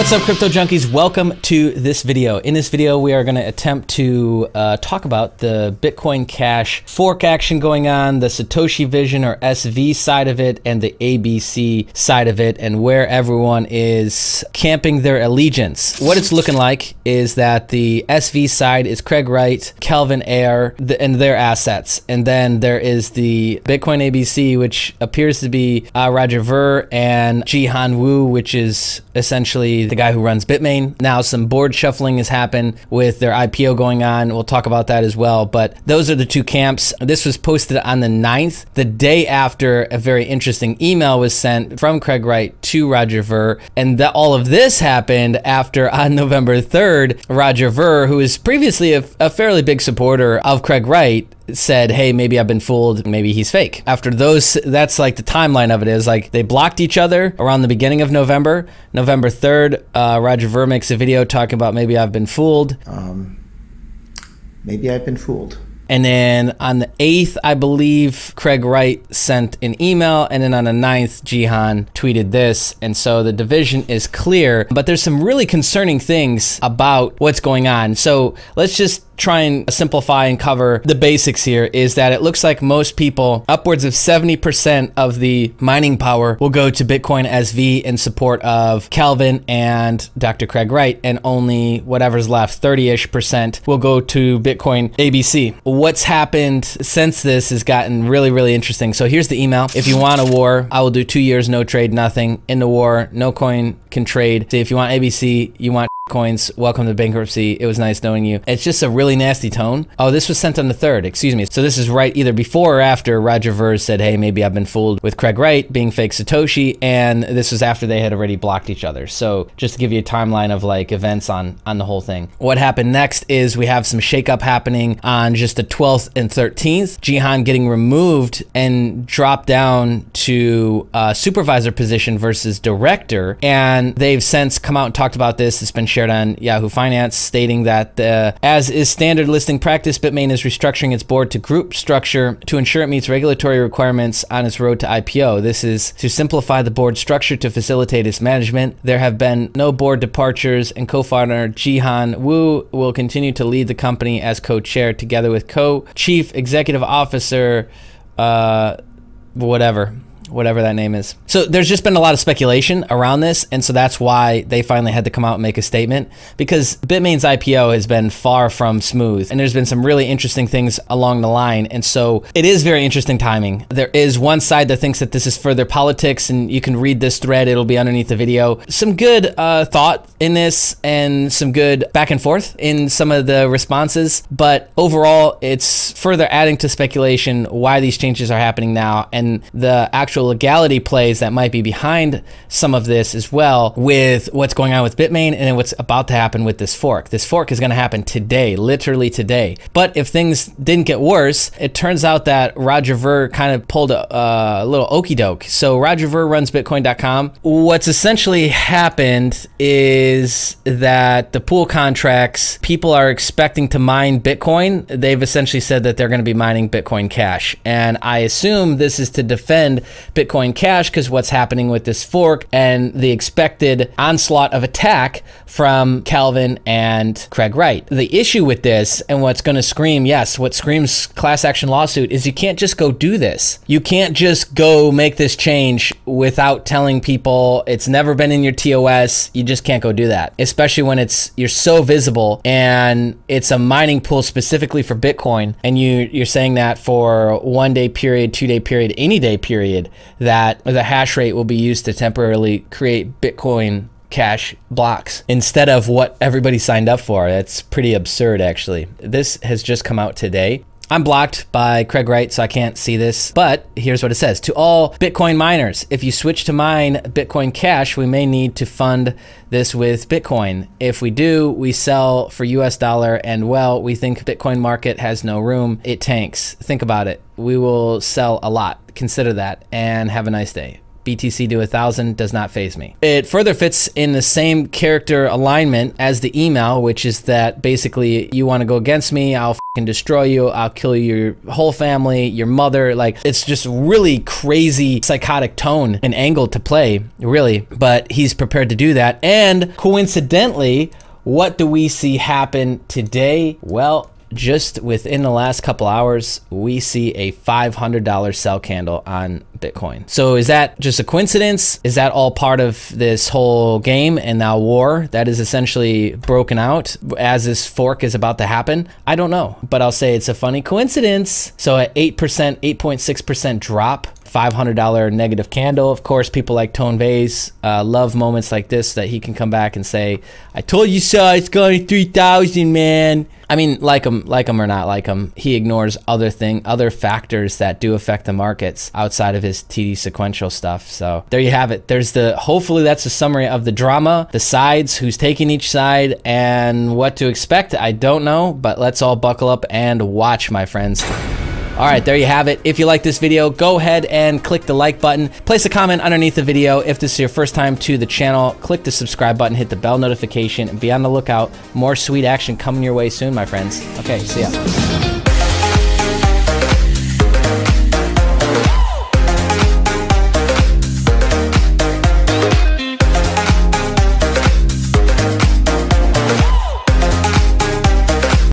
What's up, crypto junkies? Welcome to this video. In this video, we are going to attempt to talk about the Bitcoin Cash fork action going on, the Satoshi Vision or SV side of it, and the ABC side of it, and where everyone is camping their allegiance. What it's looking like is that the SV side is Craig Wright, Kelvin Ayre, and their assets. And then there is the Bitcoin ABC, which appears to be Roger Ver and Jihan Wu, which is essentially the guy who runs Bitmain. Now some board shuffling has happened with their IPO going on. We'll talk about that as well, but those are the two camps. This was posted on the 9th, the day after a very interesting email was sent from Craig Wright to Roger Ver, and all of this happened after on November 3rd, Roger Ver, who is previously a fairly big supporter of Craig Wright, said, hey, maybe I've been fooled, maybe he's fake. After those, that's like the timeline of it is like they blocked each other around the beginning of November. November 3rd, Roger Ver makes a video talking about maybe I've been fooled. Maybe I've been fooled. And then on the 8th, I believe Craig Wright sent an email, and then on the 9th, Jihan tweeted this. And so the division is clear, but there's some really concerning things about what's going on. So let's just try and simplify and cover the basics here. Is that it looks like most people, upwards of 70% of the mining power will go to Bitcoin SV in support of Kelvin and Dr. Craig Wright, and only whatever's left, 30-ish%, will go to Bitcoin ABC. What's happened since this has gotten really, really interesting. So here's the email. If you want a war, I will do 2 years, no trade, nothing. In the war, no coin can trade. See, if you want ABC, you want coins, welcome to bankruptcy. It was nice knowing you. It's just a really nasty tone. Oh, this was sent on the 3rd, excuse me. So this is right either before or after Roger Ver said, hey, maybe I've been fooled with Craig Wright being fake Satoshi, and this was after they had already blocked each other. So just to give you a timeline of like events on the whole thing. What happened next is we have some shakeup happening on just the 12th and 13th. Jihan getting removed and dropped down to supervisor position versus director, and they've since come out and talked about this. It's been shared on Yahoo Finance, stating that as is standard listing practice, Bitmain is restructuring its board to group structure to ensure it meets regulatory requirements on its road to IPO. This is to simplify the board structure to facilitate its management. There have been no board departures, and co-founder Jihan Wu will continue to lead the company as co-chair together with co-chief executive officer, whatever that name is. So there's just been a lot of speculation around this, and so that's why they finally had to come out and make a statement, because Bitmain's IPO has been far from smooth, and there's been some really interesting things along the line, and so it is very interesting timing. There is one side that thinks that this is further politics, and you can read this thread, it'll be underneath the video. Some good thought in this, and some good back and forth in some of the responses, but overall, it's further adding to speculation why these changes are happening now, and the actual legality plays that might be behind some of this as well, with what's going on with Bitmain and then what's about to happen with this fork. This fork is going to happen today, literally today. But if things didn't get worse, it turns out that Roger Ver kind of pulled a little okey doke. So Roger Ver runs Bitcoin.com. What's essentially happened is that the pool contracts, people are expecting to mine Bitcoin. They've essentially said that they're going to be mining Bitcoin Cash. And I assume this is to defend Bitcoin Cash, because what's happening with this fork and the expected onslaught of attack from Kelvin and Craig Wright. The issue with this, and what's going to scream, yes, what screams class action lawsuit, is you can't just go do this. You can't just go make this change without telling people. It's never been in your TOS. You just can't go do that, especially when you're so visible and it's a mining pool specifically for Bitcoin, and you're saying that for 1 day period, 2 day period, any day period, that the hash rate will be used to temporarily create Bitcoin Cash blocks instead of what everybody signed up for. That's pretty absurd, actually. This has just come out today. I'm blocked by Craig Wright, so I can't see this, but here's what it says. To all Bitcoin miners, if you switch to mine Bitcoin Cash, we may need to fund this with Bitcoin. If we do, we sell for US dollar, and well, we think Bitcoin market has no room. It tanks. Think about it. We will sell a lot. Consider that, and have a nice day. BTC to 1,000 does not faze me. It further fits in the same character alignment as the email, which is that basically you want to go against me, I'll fucking destroy you, I'll kill your whole family, your mother. Like, it's just really crazy psychotic tone and angle to play, really, but he's prepared to do that. And coincidentally, what do we see happen today? Well, just within the last couple hours, we see a $500 sell candle on Bitcoin. So is that just a coincidence? Is that all part of this whole game and now war that is essentially broken out as this fork is about to happen? I don't know, but I'll say it's a funny coincidence. So at 8%, 8.6% drop, $500 negative candle. Of course, people like Tone Vase love moments like this, that he can come back and say, I told you so, it's going to 3,000, man. I mean, like him or not like him, he ignores other factors that do affect the markets outside of his TD sequential stuff. So there you have it. There's hopefully that's a summary of the drama, the sides, who's taking each side, and what to expect. I don't know, but let's all buckle up and watch, my friends. All right, there you have it. If you like this video, go ahead and click the like button. Place a comment underneath the video. If this is your first time to the channel, click the subscribe button, hit the bell notification, and be on the lookout. More sweet action coming your way soon, my friends. Okay, see ya.